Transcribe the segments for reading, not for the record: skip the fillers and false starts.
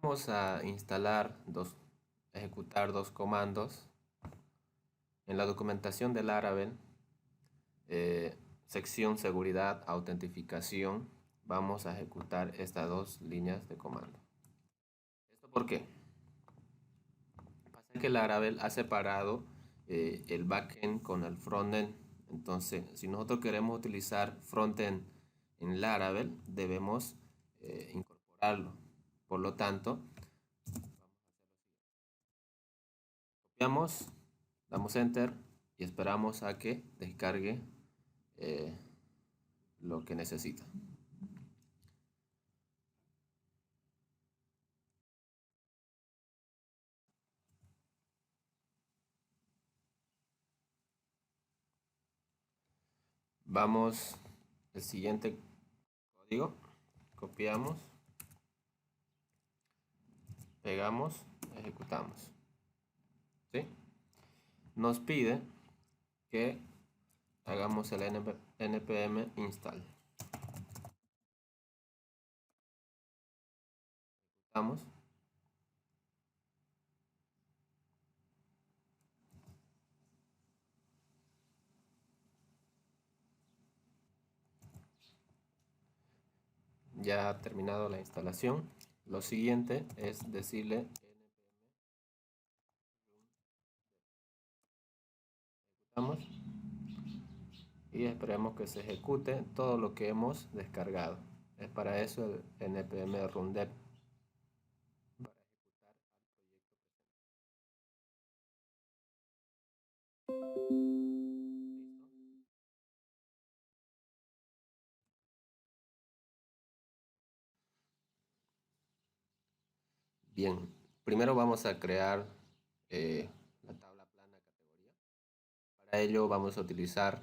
Vamos a ejecutar dos comandos. En la documentación del Laravel, sección seguridad, autentificación, vamos a ejecutar estas dos líneas de comando. ¿Esto por qué? Pasa que Laravel ha separado el backend con el frontend. Entonces, si nosotros queremos utilizar frontend en Laravel, debemos incorporarlo. Por lo tanto, copiamos, damos enter y esperamos a que descargue lo que necesita. Vamos al siguiente código, copiamos, pegamos, ejecutamos. ¿Sí? Nos pide que hagamos el npm install. Ejecutamos. Ya ha terminado la instalación. Lo siguiente es decirle ejecutamos y esperemos que se ejecute todo lo que hemos descargado. Es para eso el npm run dev. Bien, primero vamos a crear la tabla plana categoría. Para ello vamos a utilizar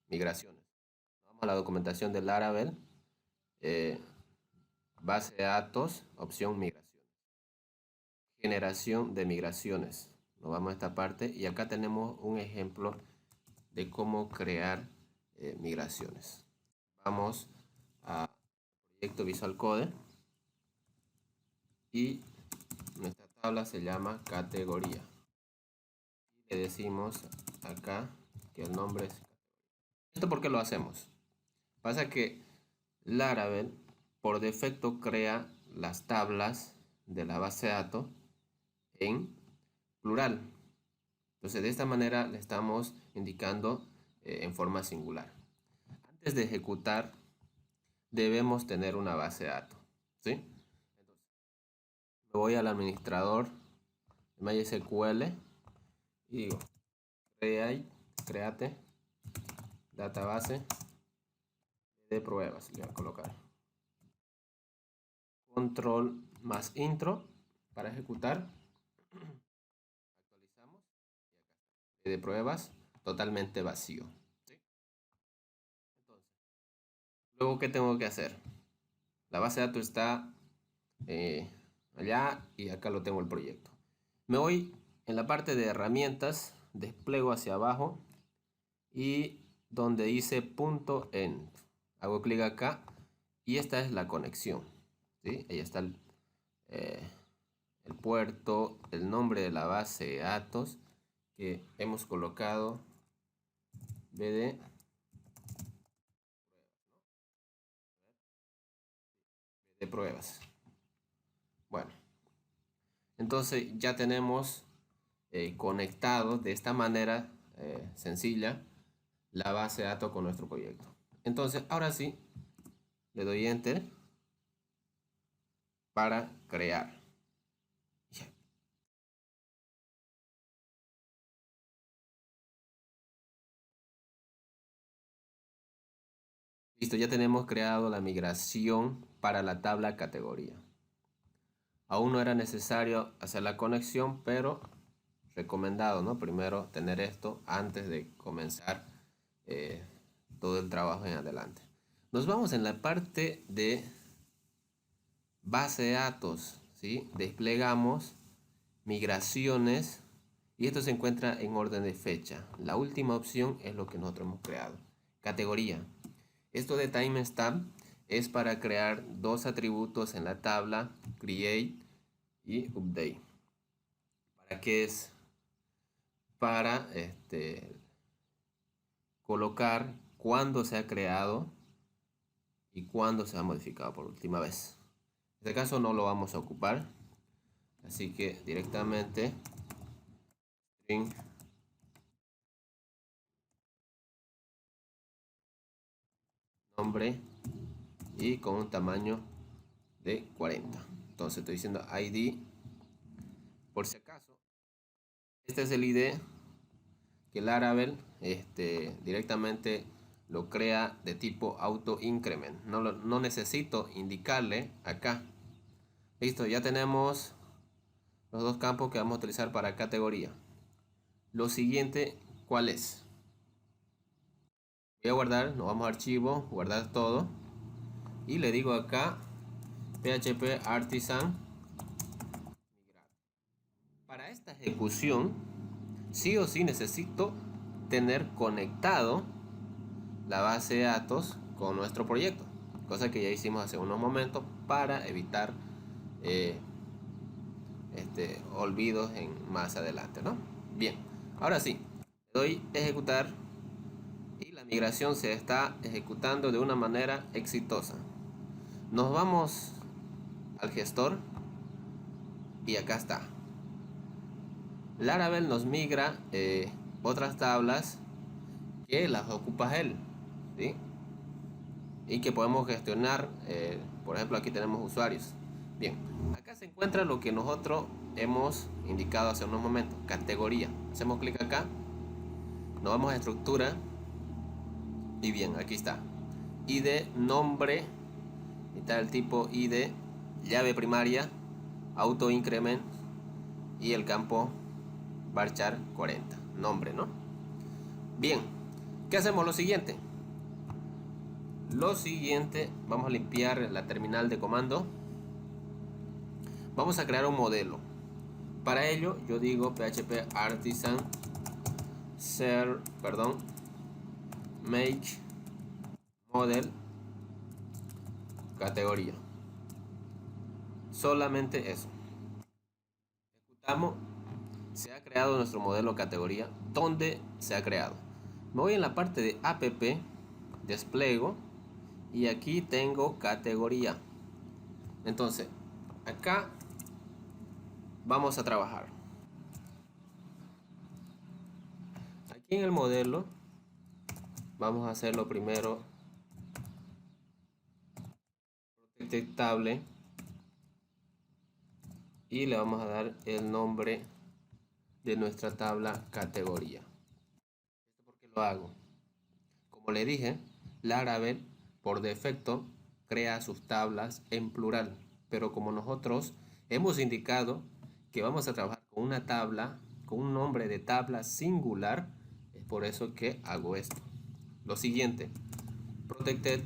migraciones. Vamos a la documentación del Laravel, base de datos, opción migraciones. Generación de migraciones. Nos vamos a esta parte y acá tenemos un ejemplo de cómo crear migraciones. Vamos a proyecto Visual Code y nuestra tabla se llama categoría. Le decimos acá que el nombre es categoría. ¿Esto por qué lo hacemos? Pasa que Laravel por defecto crea las tablas de la base de datos en plural. Entonces de esta manera le estamos indicando en forma singular. Antes de ejecutar debemos tener una base de datos, ¿sí? Entonces, me voy al administrador de MySQL y digo create database de pruebas. Le voy a colocar control más intro para ejecutar. Actualizamos y acá está. De pruebas totalmente vacío. ¿Sí? Entonces, luego, ¿qué tengo que hacer? La base de datos está allá y acá lo tengo el proyecto. Me voy en la parte de herramientas, despliego hacia abajo y donde dice .end. Hago clic acá y esta es la conexión. ¿Sí? Ahí está el puerto, el nombre de la base de datos que hemos colocado bd de pruebas. Bueno, entonces ya tenemos conectado de esta manera sencilla la base de datos con nuestro proyecto. Entonces ahora sí le doy enter para crear. Listo, ya tenemos creado la migración para la tabla categoría. Aún no era necesario hacer la conexión, pero recomendado, ¿no? Primero tener esto antes de comenzar todo el trabajo en adelante. Nos vamos en la parte de base de datos, ¿sí? Desplegamos migraciones y esto se encuentra en orden de fecha. La última opción es lo que nosotros hemos creado. Categoría. Esto de timestamp es para crear dos atributos en la tabla create y update. ¿Para qué es? Para colocar cuándo se ha creado y cuándo se ha modificado por última vez. En este caso no lo vamos a ocupar, así que directamente string nombre y con un tamaño de 40. Entonces estoy diciendo id, por si acaso. Este es el id que Laravel directamente lo crea de tipo auto increment. No necesito indicarle acá. Listo, ya tenemos los dos campos que vamos a utilizar para categoría. Lo siguiente, ¿cuál es? Voy a guardar, nos vamos a archivo, guardar todo. Y le digo acá PHP Artisan migrar. Para esta ejecución, sí o sí necesito tener conectado la base de datos con nuestro proyecto, cosa que ya hicimos hace unos momentos para evitar olvidos en más adelante, ¿no? Bien, ahora sí, le doy ejecutar y la migración se está ejecutando de una manera exitosa. Nos vamos al gestor y acá está. Laravel nos migra otras tablas que las ocupa él, ¿sí? Y que podemos gestionar, por ejemplo aquí tenemos usuarios. Bien, acá se encuentra lo que nosotros hemos indicado hace unos momentos, categoría. Hacemos clic acá, nos vamos a estructura y bien, aquí está id, nombre, está el tipo id, llave primaria, auto increment y el campo varchar 40, nombre, ¿no? Bien, ¿qué hacemos? Lo siguiente, vamos a limpiar la terminal de comando. Vamos a crear un modelo. Para ello, yo digo PHP Artisan make model categoría. Solamente eso. Ejecutamos. Se ha creado nuestro modelo categoría. ¿Dónde se ha creado? Me voy en la parte de app, despliego y aquí tengo categoría. Entonces, acá vamos a trabajar. Aquí en el modelo vamos a hacerlo primero detectable y le vamos a dar el nombre de nuestra tabla categoría. ¿Esto por qué lo hago? Como le dije, Laravel por defecto crea sus tablas en plural, pero como nosotros hemos indicado que vamos a trabajar con una tabla, con un nombre de tabla singular, es por eso que hago esto. Lo siguiente, protected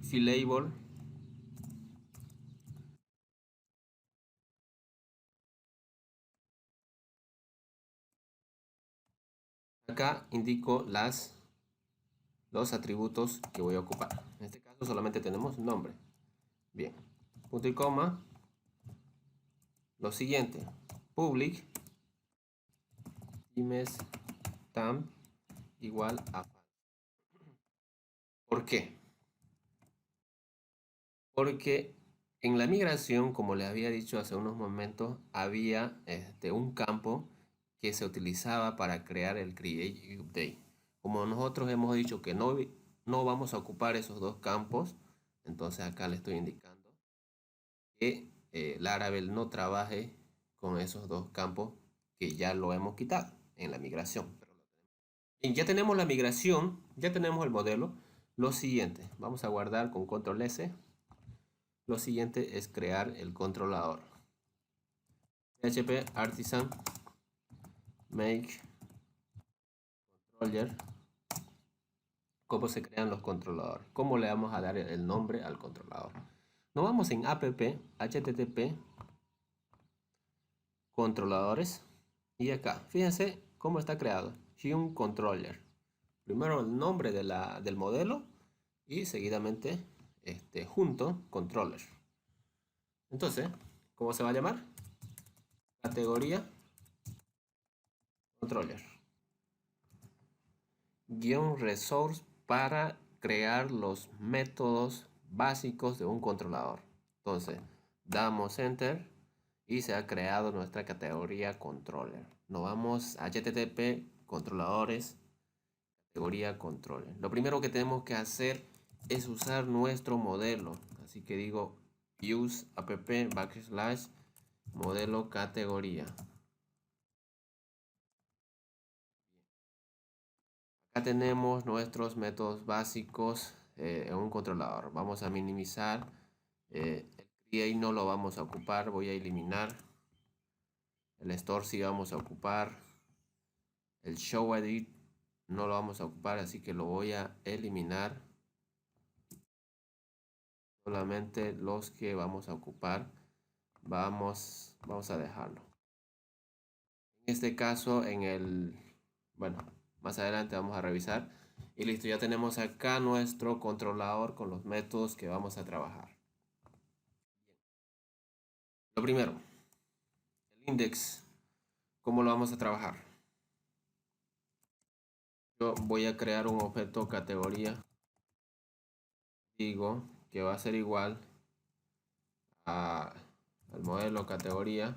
filable. Acá indico los atributos que voy a ocupar. En este caso solamente tenemos nombre. Bien, punto y coma. Lo siguiente, public image temp igual a false. ¿Por qué? Porque en la migración, como les había dicho hace unos momentos, había un campo que se utilizaba para crear el create y update. Como nosotros hemos dicho que no vamos a ocupar esos dos campos, entonces acá le estoy indicando que Laravel no trabaje con esos dos campos que ya lo hemos quitado en la migración. Bien, ya tenemos la migración, ya tenemos el modelo. Lo siguiente, vamos a guardar con control S. Lo siguiente es crear el controlador. PHP Artisan make controller. ¿Cómo se crean los controladores? ¿Cómo le vamos a dar el nombre al controlador? Nos vamos en app, http, controladores. Y acá, fíjense cómo está creado. Home controller. Primero el nombre del modelo y seguidamente junto controller. Entonces, ¿cómo se va a llamar? Categoría controller. Guión resource para crear los métodos básicos de un controlador. Entonces, damos enter y se ha creado nuestra categoría controller. Nos vamos a http controladores categoría controller. Lo primero que tenemos que hacer es usar nuestro modelo. Así que digo use app / modelo categoría. Acá tenemos nuestros métodos básicos en un controlador. Vamos a minimizar. El create no lo vamos a ocupar. Voy a eliminar. El store sí vamos a ocupar. El show edit no lo vamos a ocupar, así que lo voy a eliminar. Solamente los que vamos a ocupar vamos a dejarlo. En este caso, bueno, más adelante vamos a revisar. Y listo, ya tenemos acá nuestro controlador con los métodos que vamos a trabajar. Lo primero, el index, ¿cómo lo vamos a trabajar? Yo voy a crear un objeto categoría. Digo que va a ser igual al modelo categoría.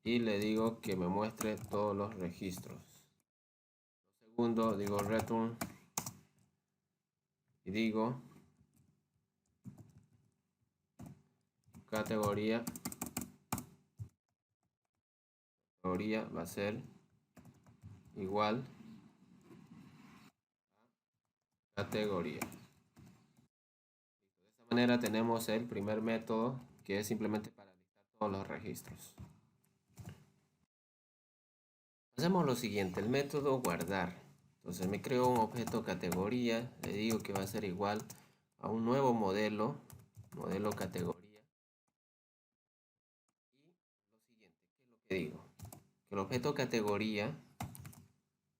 Y le digo que me muestre todos los registros. Segundo, digo return y digo categoría va a ser igual a categoría. De esta manera tenemos el primer método, que es simplemente para listar todos los registros. Hacemos lo siguiente, el método guardar. Entonces me creo un objeto categoría, le digo que va a ser igual a un nuevo modelo categoría. Y lo siguiente, ¿qué es lo que digo? Que el objeto categoría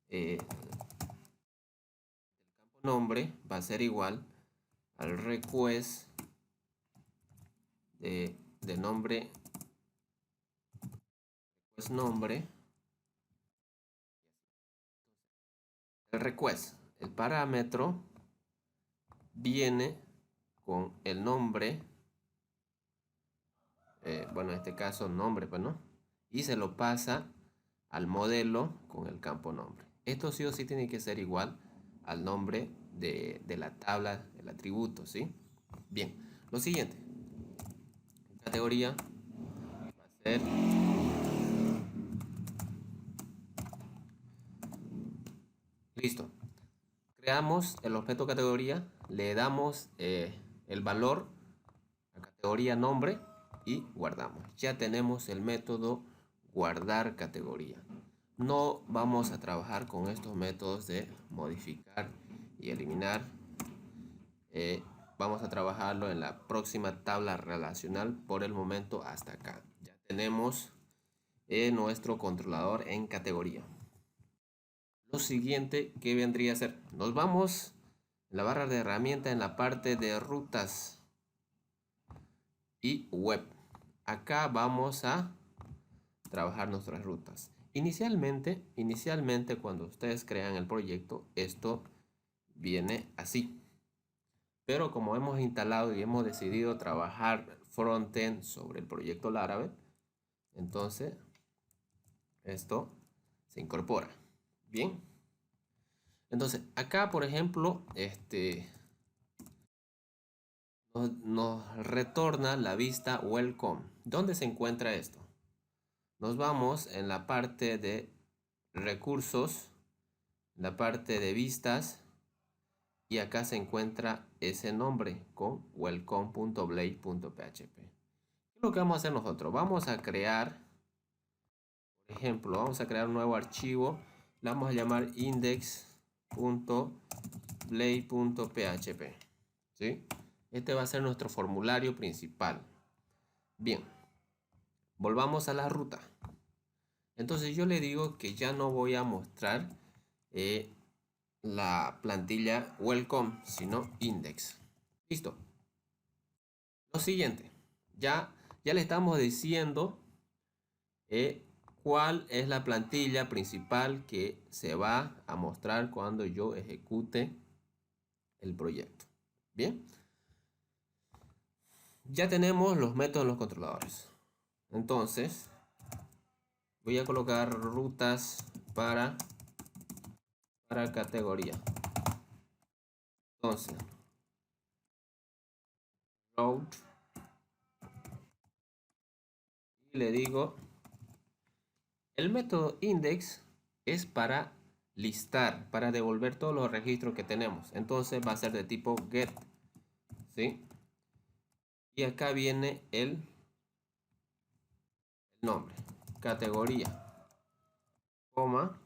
del campo nombre va a ser igual al request de nombre, nombre. El request, el parámetro viene con el nombre, bueno, en este caso nombre, pues no, y se lo pasa al modelo con el campo nombre. Esto sí o sí tiene que ser igual al nombre de la tabla del atributo, ¿sí? Bien, lo siguiente, categoría va a ser listo. Creamos el objeto categoría, le damos el valor a categoría nombre y guardamos. Ya tenemos el método guardar categoría. No vamos a trabajar con estos métodos de modificar y eliminar. Vamos a trabajarlo en la próxima tabla relacional. Por el momento hasta acá. Ya tenemos nuestro controlador en categoría. Lo siguiente que vendría a ser, nos vamos en la barra de herramientas en la parte de rutas y web. Acá vamos a trabajar nuestras rutas. Inicialmente cuando ustedes crean el proyecto, esto viene así. Pero como hemos instalado y hemos decidido trabajar frontend sobre el proyecto Laravel, entonces esto se incorpora. Bien. Entonces, acá, por ejemplo, nos retorna la vista welcome. ¿Dónde se encuentra esto? Nos vamos en la parte de recursos, la parte de vistas, y acá se encuentra ese nombre con welcome.blade.php. ¿Qué es lo que vamos a hacer nosotros? Vamos a crear, por ejemplo, vamos a crear un nuevo archivo, le vamos a llamar index.blade.php, ¿sí? Este va a ser nuestro formulario principal. Bien, volvamos a la ruta. Entonces yo le digo que ya no voy a mostrar la plantilla welcome, sino index. Listo. Lo siguiente, Ya le estamos diciendo cuál es la plantilla principal que se va a mostrar cuando yo ejecute el proyecto. Bien, ya tenemos los métodos de los controladores. Entonces, voy a colocar rutas para categoría. Entonces, route, y le digo, el método index es para listar, para devolver todos los registros que tenemos. Entonces va a ser de tipo get, ¿sí? Y acá viene el nombre, categoría, coma.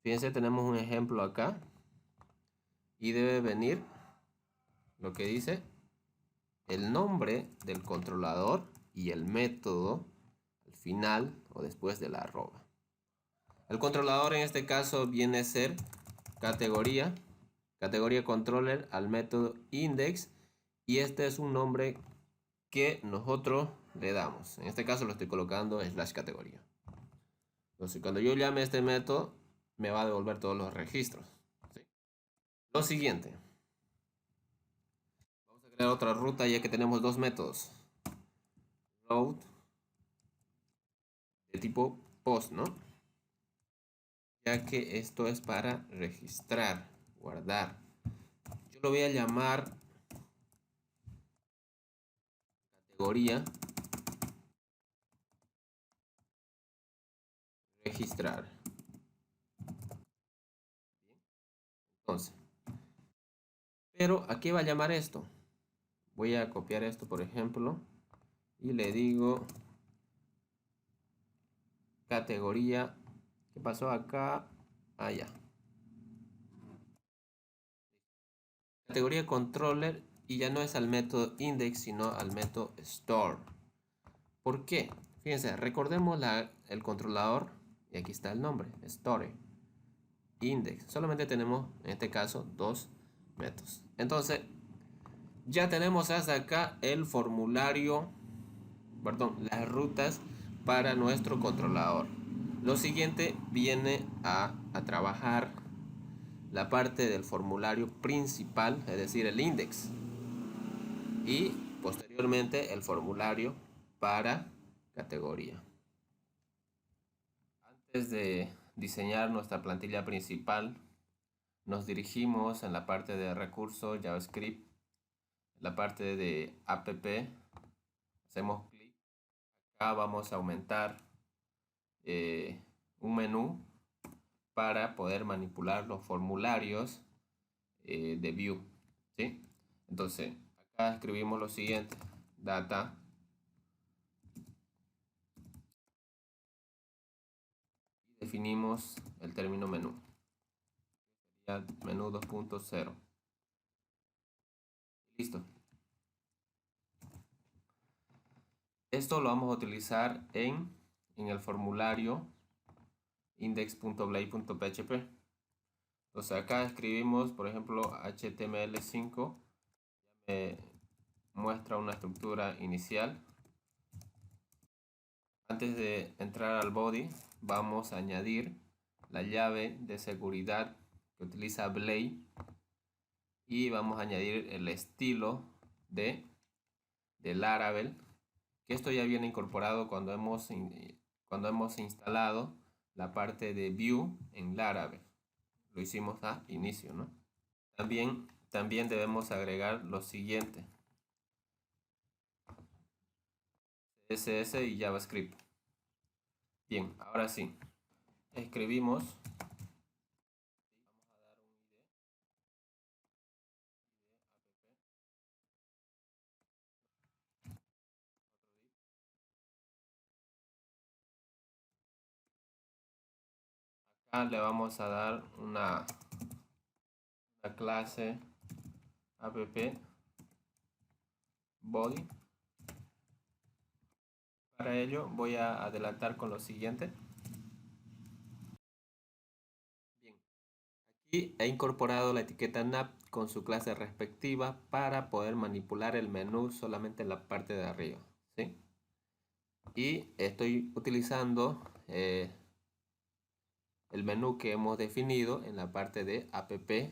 Fíjense, tenemos un ejemplo acá y debe venir lo que dice el nombre del controlador y el método al final o después de la arroba. El controlador en este caso viene a ser categoría controller al método index, y este es un nombre que nosotros le damos. En este caso lo estoy colocando slash categoría. Entonces cuando yo llame a este método me va a devolver todos los registros, ¿sí? Lo siguiente, vamos a crear otra ruta ya que tenemos dos métodos. Route de tipo post, ¿no? Ya que esto es para registrar, guardar. Yo lo voy a llamar categoría registrar. Entonces, pero ¿a qué va a llamar esto? Voy a copiar esto, por ejemplo, y le digo categoría. ¿Qué pasó acá? Allá. Categoría controller, y ya no es al método index, sino al método store. ¿Por qué? Fíjense, recordemos el controlador, y aquí está el nombre, store, index. Solamente tenemos, en este caso, dos métodos. Entonces, ya tenemos hasta acá el formulario, perdón, las rutas para nuestro controlador. Lo siguiente viene a trabajar la parte del formulario principal, es decir, el index, y posteriormente el formulario para categoría. Antes de diseñar nuestra plantilla principal, nos dirigimos en la parte de recursos JavaScript, la parte de app, hacemos clic, acá vamos a aumentar un menú para poder manipular los formularios de view, ¿sí? Entonces acá escribimos lo siguiente: data, y definimos el término menú, sería menú 2.0. Listo. Esto lo vamos a utilizar en el formulario index.blade.php. Entonces acá escribimos, por ejemplo, HTML5, me muestra una estructura inicial. Antes de entrar al body, vamos a añadir la llave de seguridad que utiliza Blade, y vamos a añadir el estilo de Laravel, que esto ya viene incorporado cuando hemos instalado la parte de Vue en Laravel. Lo hicimos a inicio, ¿no? También debemos agregar lo siguiente: CSS y JavaScript. Bien, ahora sí, escribimos, acá le vamos a dar una clase app body. Para ello voy a adelantar con lo siguiente. Bien, Y he incorporado la etiqueta nav con su clase respectiva para poder manipular el menú solamente en la parte de arriba, ¿sí? Y estoy utilizando el menú que hemos definido en la parte de app de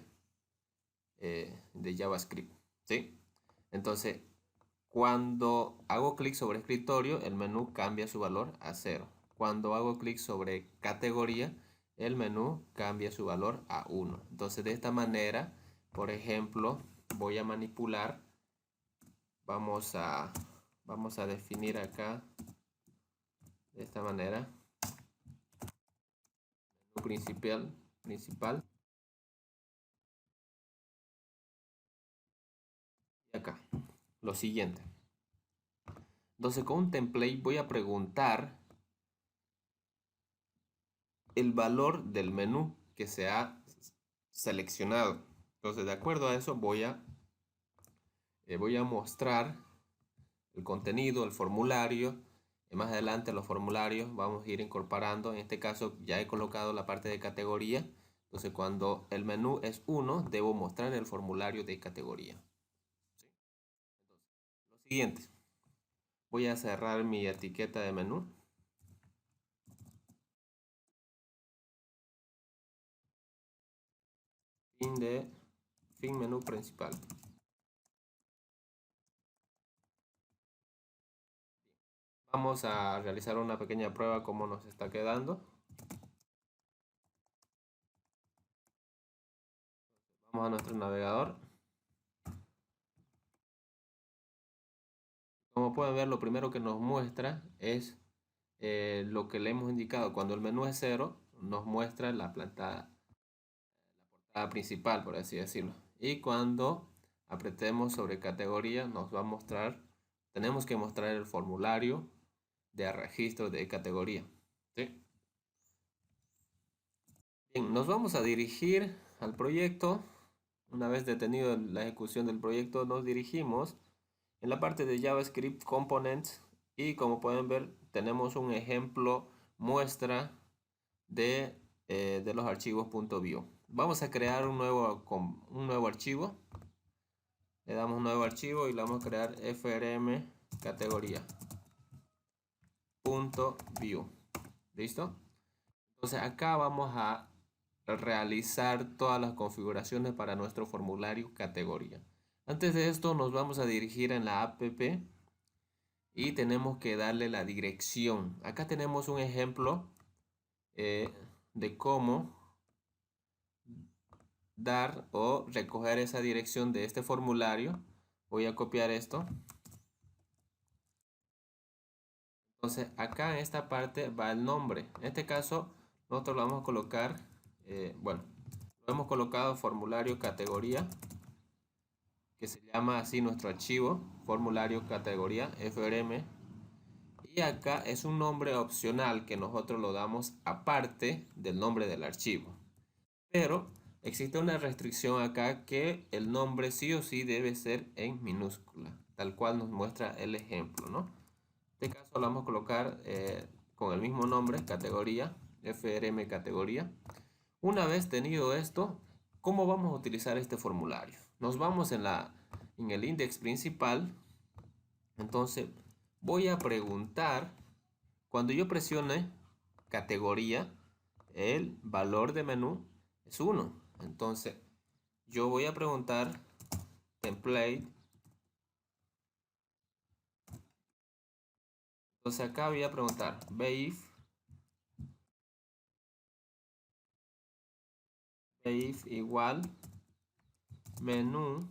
JavaScript, ¿sí? Entonces, cuando hago clic sobre escritorio, el menú cambia su valor a 0. Cuando hago clic sobre categoría, el menú cambia su valor a 1. Entonces, de esta manera, por ejemplo, voy a manipular, vamos a definir acá de esta manera, menú principal, y acá, lo siguiente. Entonces, con un template voy a preguntar el valor del menú que se ha seleccionado. Entonces, de acuerdo a eso, voy a mostrar el contenido, el formulario. Y más adelante los formularios vamos a ir incorporando. En este caso ya he colocado la parte de categoría. Entonces, cuando el menú es 1, debo mostrar el formulario de categoría. ¿Sí? Entonces, lo siguiente. Voy a cerrar mi etiqueta de menú. Fin menú principal. Vamos a realizar una pequeña prueba cómo nos está quedando. Vamos a nuestro navegador. Como pueden ver, lo primero que nos muestra es lo que le hemos indicado. Cuando el menú es 0, nos muestra la portada principal, por así decirlo. Y cuando apretemos sobre categoría, nos va a mostrar, tenemos que mostrar el formulario de registro de categoría. ¿Sí? Bien, nos vamos a dirigir al proyecto. Una vez detenido la ejecución del proyecto, nos dirigimos en la parte de JavaScript Components y como pueden ver tenemos un ejemplo muestra de los archivos .view. Vamos a crear un nuevo archivo. Le damos un nuevo archivo y le vamos a crear frm categoría .view. ¿Listo? Entonces acá vamos a realizar todas las configuraciones para nuestro formulario categoría. Antes de esto nos vamos a dirigir en la app y tenemos que darle la dirección. Acá tenemos un ejemplo de cómo dar o recoger esa dirección de este formulario. Voy a copiar esto. Entonces acá en esta parte va el nombre. En este caso nosotros lo vamos a colocar, bueno, lo hemos colocado formulario categoría, que se llama así nuestro archivo, formulario categoría frm. Y acá es un nombre opcional que nosotros lo damos aparte del nombre del archivo. Pero existe una restricción acá que el nombre sí o sí debe ser en minúscula, tal cual nos muestra el ejemplo, ¿no? En este caso lo vamos a colocar con el mismo nombre, categoría, frm categoría. Una vez tenido esto, ¿cómo vamos a utilizar este formulario? Nos vamos en el index principal. Entonces voy a preguntar, cuando yo presione categoría, el valor de menú es 1. Entonces yo voy a preguntar template. Entonces acá voy a preguntar beif igual menú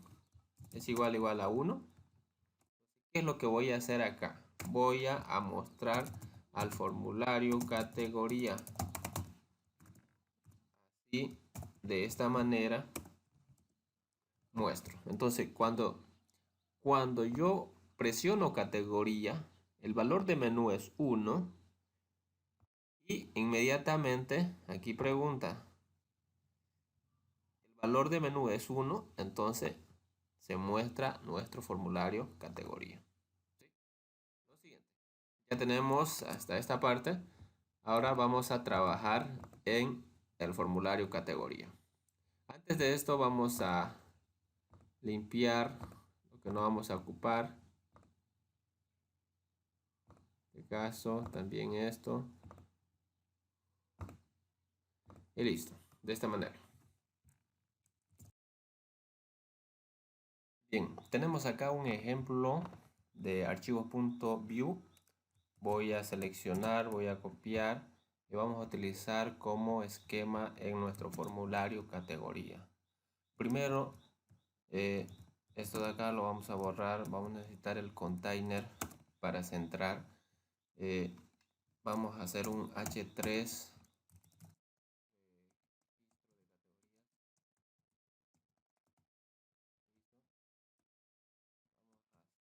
es igual a 1. ¿Qué es lo que voy a hacer acá? Voy a mostrar al formulario categoría. Y de esta manera muestro. Entonces cuando yo presiono categoría, el valor de menú es 1 y inmediatamente aquí pregunta, el valor de menú es 1, entonces se muestra nuestro formulario categoría. ¿Sí? Lo siguiente, ya tenemos hasta esta parte. Ahora vamos a trabajar en el formulario categoría. Antes de esto vamos a limpiar lo que no vamos a ocupar. En este caso, también esto. Y listo, de esta manera. Bien, tenemos acá un ejemplo de archivos.view. Voy a seleccionar, voy a copiar y vamos a utilizar como esquema en nuestro formulario categoría. Primero, esto de acá lo vamos a borrar. Vamos a necesitar el container para centrar. Vamos a hacer un h3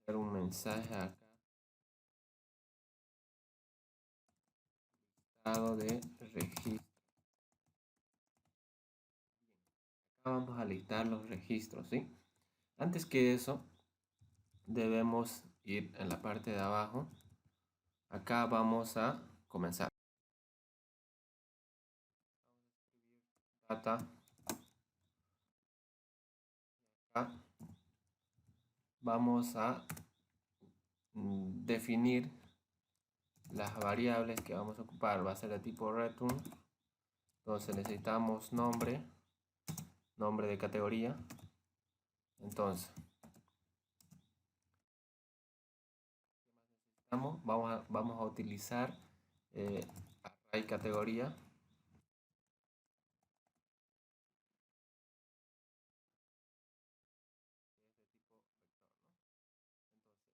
hacer un mensaje acá de registro. Acá vamos a listar los registros, ¿sí? Antes que eso, debemos ir en la parte de abajo. Acá vamos a comenzar. Data. Acá vamos a definir las variables que vamos a ocupar. Va a ser de tipo return. Entonces necesitamos nombre de categoría. Entonces vamos a utilizar array categoría.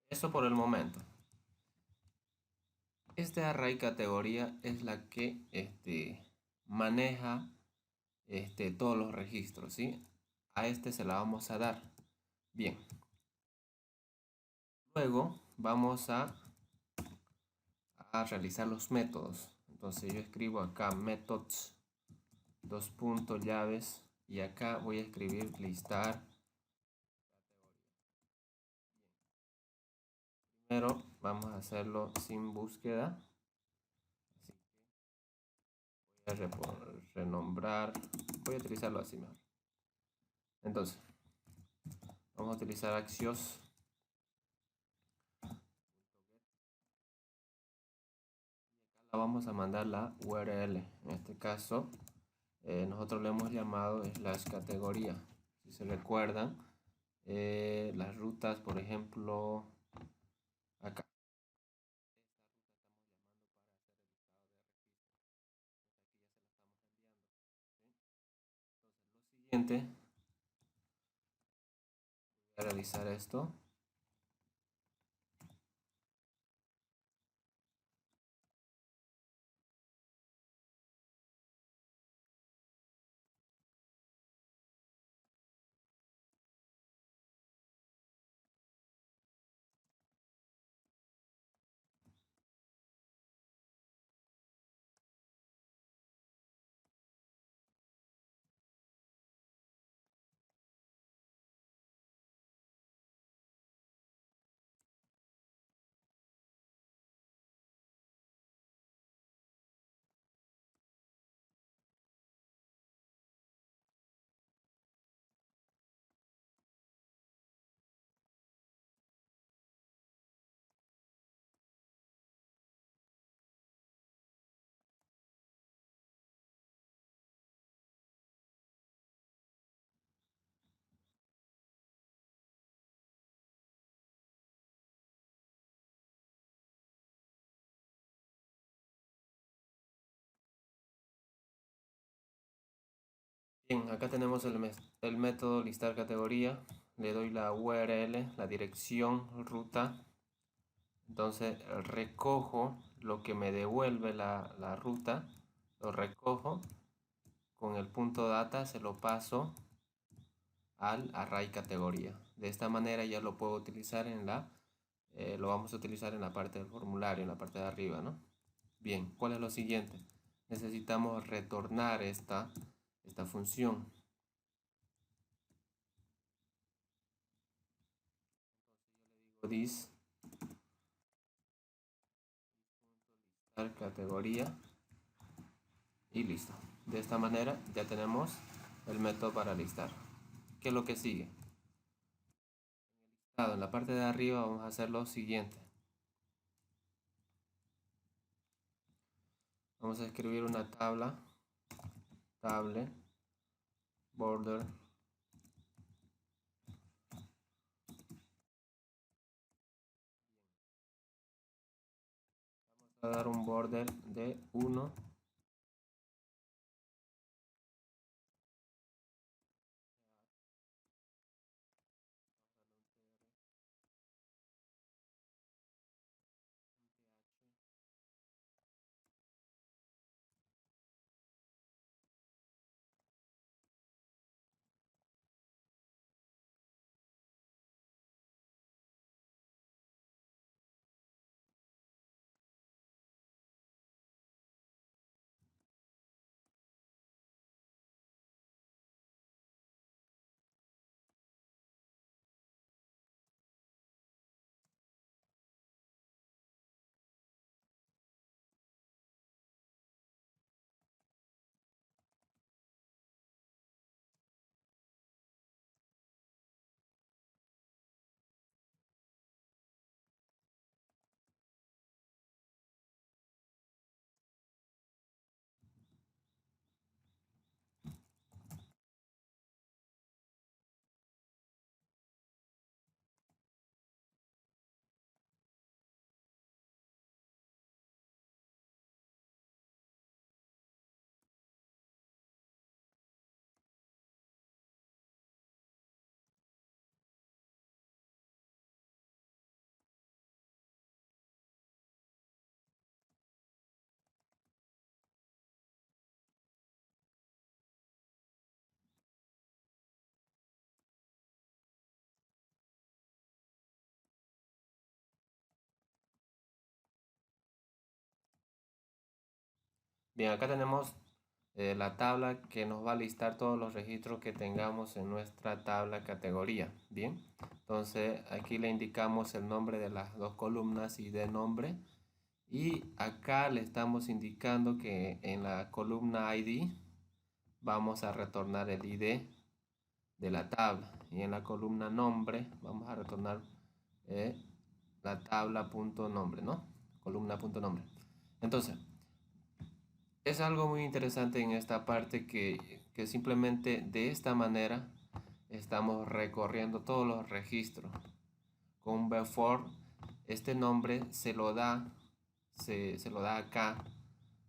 Eso por el momento. Este array categoría es la que maneja todos los registros, ¿sí? A este se la vamos a dar. Bien. Luego vamos a realizar los métodos. Entonces yo escribo acá methods, dos puntos, llaves, y acá voy a escribir listar. Primero vamos a hacerlo sin búsqueda. Así que voy a renombrar, voy a utilizarlo así mejor. Entonces, vamos a utilizar Axios. La vamos a mandar la URL. En este caso, nosotros le hemos llamado slash categoría. Si se recuerdan, las rutas, por ejemplo, acá. Siguiente, voy a realizar esto. Bien, acá tenemos el método listar categoría. Le doy la URL, la dirección, ruta. Entonces recojo lo que me devuelve la ruta, lo recojo con el punto data, se lo paso al array categoría. De esta manera ya lo puedo utilizar lo vamos a utilizar en la parte del formulario, en la parte de arriba, ¿no? Bien, ¿cuál es lo siguiente? Necesitamos retornar esta función. This categoría y listo. De esta manera ya tenemos el método para listar. ¿Qué es lo que sigue? En la parte de arriba vamos a hacer lo siguiente. Vamos a escribir una tabla, table, border, vamos a dar un border de 1, Bien, acá tenemos la tabla que nos va a listar todos los registros que tengamos en nuestra tabla categoría. Bien, entonces aquí le indicamos el nombre de las dos columnas y de nombre. Y acá le estamos indicando que en la columna ID vamos a retornar el ID de la tabla. Y en la columna nombre vamos a retornar la tabla punto nombre, ¿no? Columna punto nombre. Entonces, es algo muy interesante en esta parte que simplemente de esta manera estamos recorriendo todos los registros. Con before, este nombre se lo da acá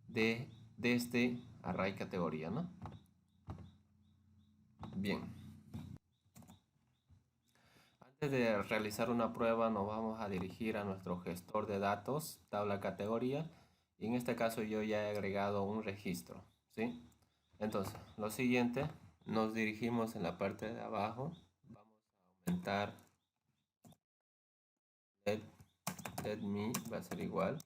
de este array categoría, ¿no? Bien. Antes de realizar una prueba nos vamos a dirigir a nuestro gestor de datos, tabla categoría, y en este caso yo ya he agregado un registro, ¿sí? Entonces, lo siguiente, nos dirigimos en la parte de abajo, vamos a aumentar let me, va a ser igual.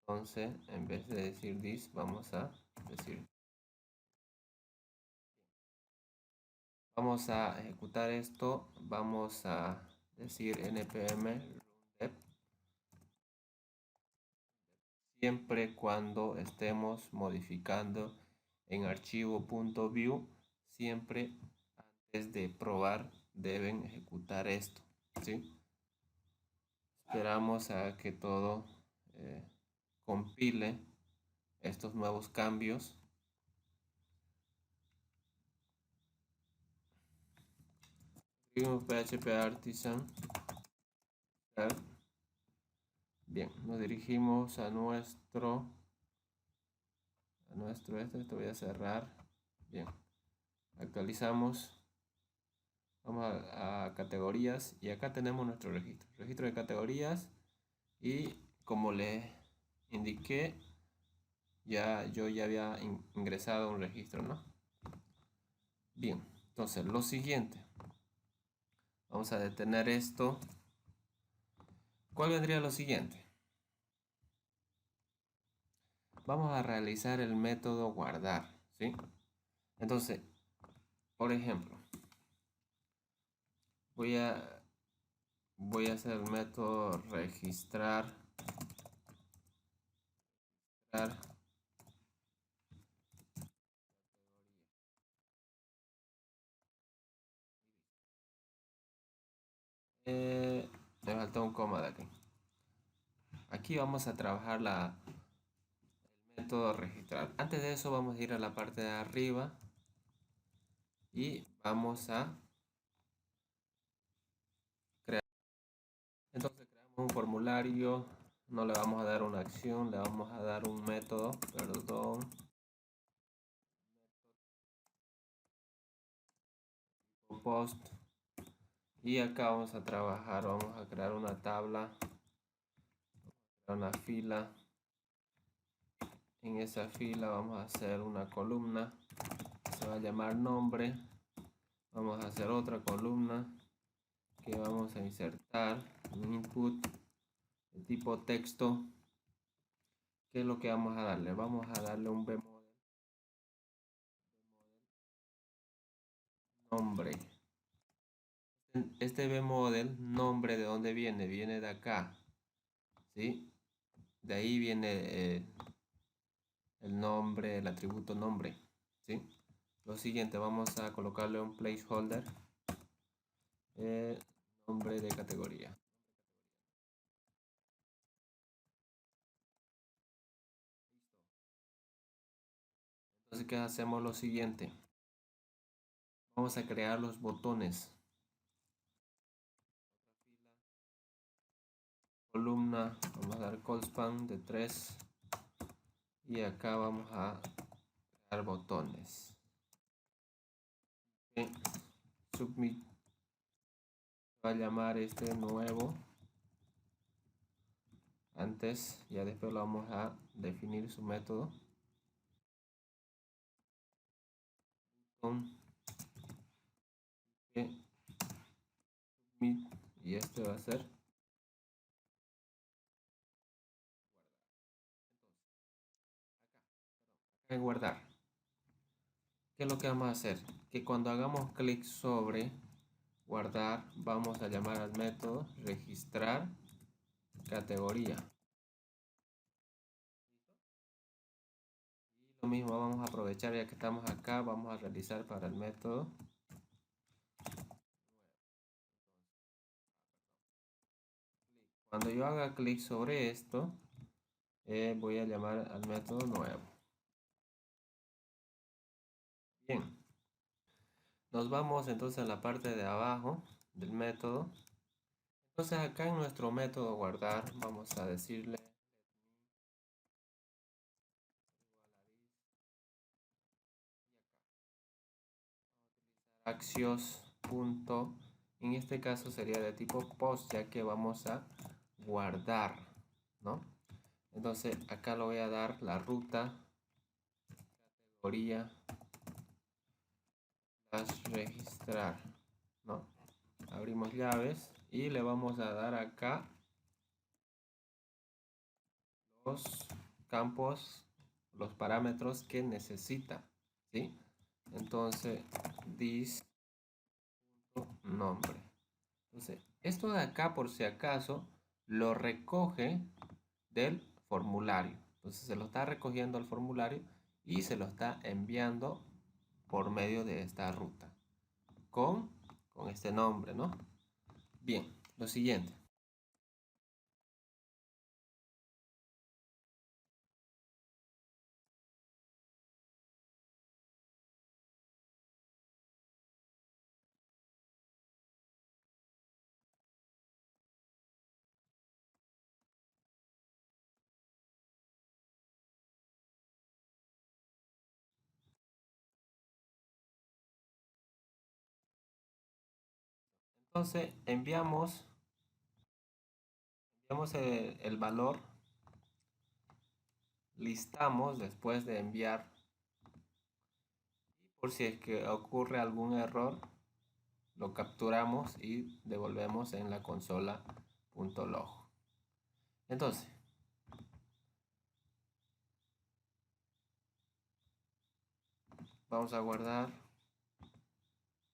Entonces, en vez de decir this, vamos a decir. Vamos a ejecutar esto, vamos a decir npm dep, siempre cuando estemos modificando en archivo.view, siempre antes de probar deben ejecutar esto, ¿sí? Esperamos a que todo compile estos nuevos cambios. PHP Artisan. Bien, nos dirigimos a nuestro esto voy a cerrar. Bien, actualizamos, vamos a categorías y acá tenemos nuestro registro de categorías, y como les indiqué, yo ya había ingresado un registro, ¿no? Bien, entonces lo siguiente, vamos a detener esto. ¿Cuál vendría lo siguiente? Vamos a realizar el método guardar, ¿sí? Entonces, por ejemplo, voy a hacer el método registrar Me falta un coma de aquí. Aquí vamos a trabajar el método registrar. Antes de eso vamos a ir a la parte de arriba y vamos a crear. Entonces creamos un formulario, no le vamos a dar una acción, le vamos a dar un método, perdón, post, y acá vamos a trabajar, vamos a crear una tabla, una fila. En esa fila vamos a hacer una columna, se va a llamar nombre. Vamos a hacer otra columna que vamos a insertar un input de tipo texto. ¿Qué es lo que vamos a darle? Vamos a darle un bmodel nombre. Este bmodel nombre, ¿de dónde viene? Viene de acá, ¿sí? De ahí viene el nombre, el atributo nombre, ¿sí? Lo siguiente, vamos a colocarle un placeholder, nombre de categoría. Entonces, ¿qué hacemos? Lo siguiente, vamos a crear los botones. Columna, vamos a dar call span de 3 y acá vamos a crear botones. Okay. Submit va a llamar este nuevo. Antes, ya después lo vamos a definir su método. Okay. Submit, y este va a ser en guardar. ¿Qué es lo que vamos a hacer? Que cuando hagamos clic sobre guardar, vamos a llamar al método registrar categoría. Y lo mismo vamos a aprovechar, ya que estamos acá, vamos a realizar para el método. Cuando yo haga clic sobre esto, voy a llamar al método nuevo. Bien, nos vamos entonces a la parte de abajo del método. Entonces acá en nuestro método guardar vamos a decirle axios punto, en este caso sería de tipo post, ya que vamos a guardar, ¿no? Entonces acá le voy a dar la ruta categoría registrar, ¿no? Abrimos llaves y le vamos a dar acá los campos, los parámetros que necesita, ¿sí? Entonces this nombre. Entonces esto de acá, por si acaso, lo recoge del formulario. Entonces se lo está recogiendo el formulario y se lo está enviando por medio de esta ruta con este nombre, ¿no? Bien, lo siguiente. Entonces enviamos el valor, listamos después de enviar, y por si es que ocurre algún error, lo capturamos y devolvemos en la consola.log. Entonces, vamos a guardar,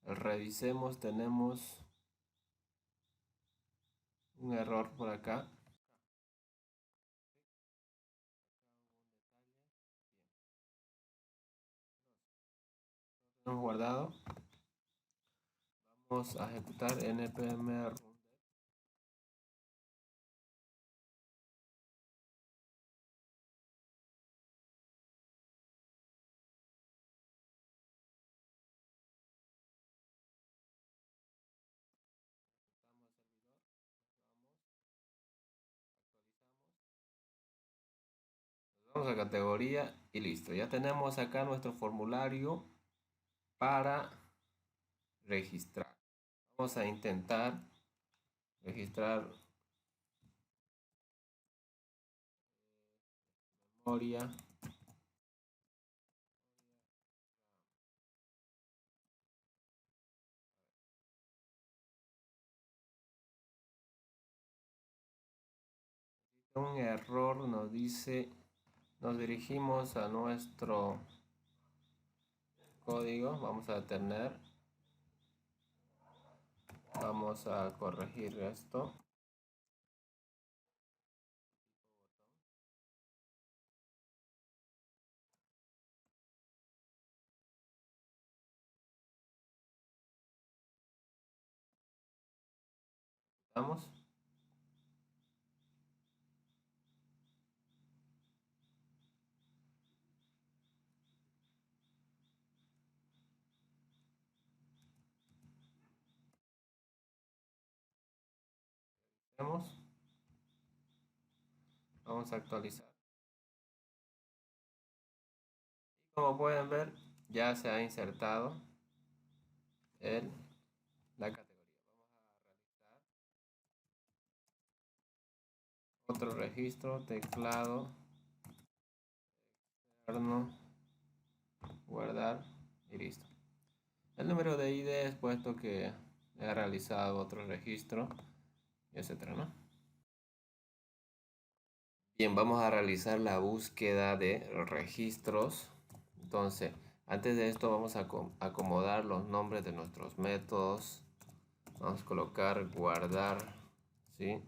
revisemos, tenemos un error por acá. Hemos guardado. Vamos a ejecutar npm run Vamos a categoría y listo. Ya tenemos acá nuestro formulario para registrar. Vamos a intentar registrar memoria. Un error nos dice, nos dirigimos a nuestro código. Vamos a detener. Vamos a corregir esto. Vamos. Vamos a actualizar. Y como pueden ver, ya se ha insertado en la categoría. Vamos a realizar otro registro, teclado, externo, guardar y listo. El número de ID es puesto que he realizado otro registro, etcétera, ¿no? Bien, vamos a realizar la búsqueda de registros. Entonces, antes de esto vamos a acomodar los nombres de nuestros métodos. Vamos a colocar guardar, ¿sí?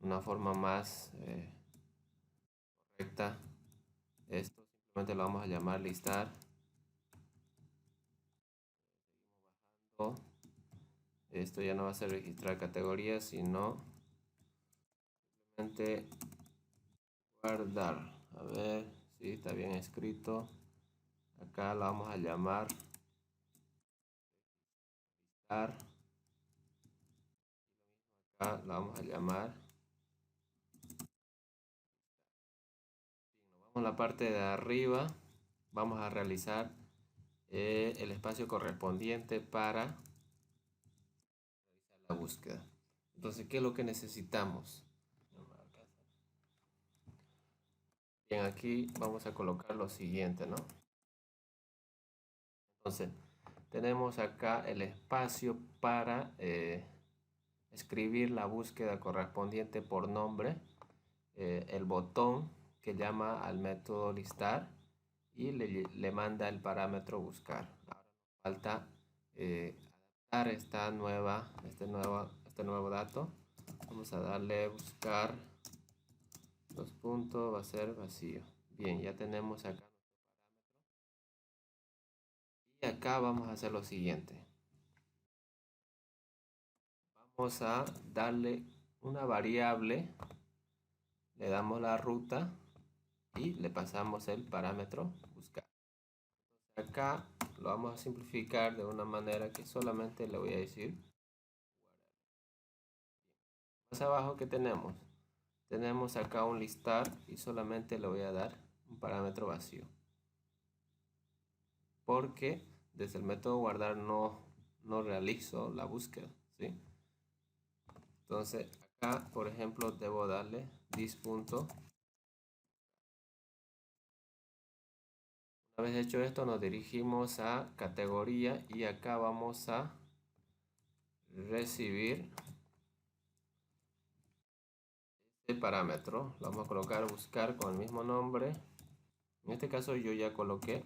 Una forma más correcta. Esto simplemente lo vamos a llamar listar. Esto ya no va a ser registrar categorías, sino simplemente guardar. A ver si está bien escrito. Acá la vamos a llamar listar. Acá la vamos a llamar. Vamos a la parte de arriba. Vamos a realizar el espacio correspondiente para realizar la búsqueda. Entonces, ¿qué es lo que necesitamos? Bien, aquí vamos a colocar lo siguiente, ¿no? Entonces, tenemos acá el espacio para escribir la búsqueda correspondiente por nombre, el botón que llama al método listar y le manda el parámetro buscar. Ahora nos falta adaptar este nuevo dato. Vamos a darle buscar, dos puntos, va a ser vacío. Bien, ya tenemos acá nuestro parámetro. Y acá vamos a hacer lo siguiente. Vamos a darle una variable, le damos la ruta y le pasamos el parámetro buscar. Acá lo vamos a simplificar de una manera que solamente le voy a decir. Más abajo que tenemos acá un listar y solamente le voy a dar un parámetro vacío, porque desde el método guardar no realizo la búsqueda, ¿sí? Entonces acá, por ejemplo, debo darle this punto. Una vez hecho esto, nos dirigimos a categoría y acá vamos a recibir este parámetro. Lo vamos a colocar buscar con el mismo nombre. En este caso yo ya coloqué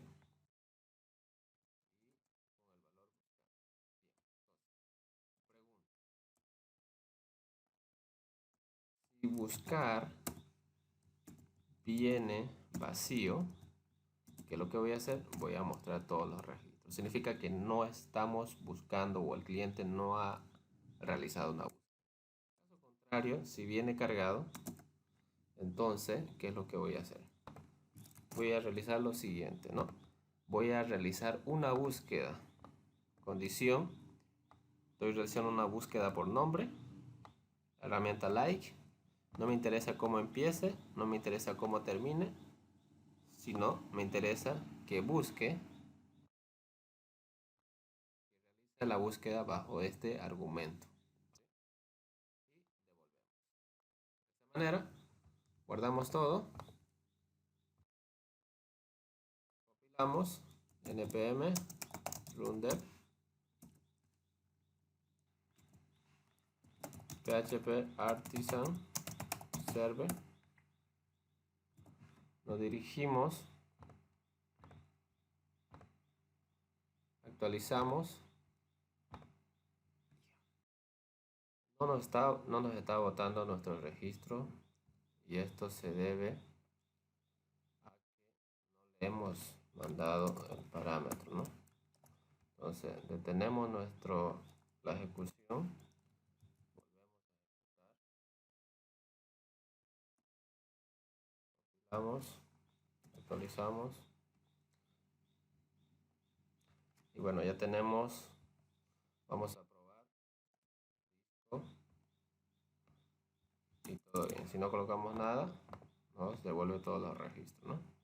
si buscar viene vacío, que lo que voy a hacer, voy a mostrar todos los registros. Significa que no estamos buscando o el cliente no ha realizado una búsqueda. En caso contrario, si viene cargado, entonces, ¿qué es lo que voy a hacer? Voy a realizar lo siguiente, ¿no? Voy a realizar una búsqueda. Condición, estoy realizando una búsqueda por nombre. Herramienta like. No me interesa cómo empiece, no me interesa cómo termine. sino me interesa que busque la búsqueda bajo este argumento. De esta manera, guardamos todo, compilamos npm rundev php artisan server, nos dirigimos, actualizamos, no nos está botando nuestro registro y esto se debe a que no le hemos mandado el parámetro, ¿no? Entonces detenemos la ejecución, volvemos, actualizamos y bueno, ya tenemos, vamos a probar, ¿no? Y todo bien. Si no colocamos nada, nos devuelve todos los registros, ¿no?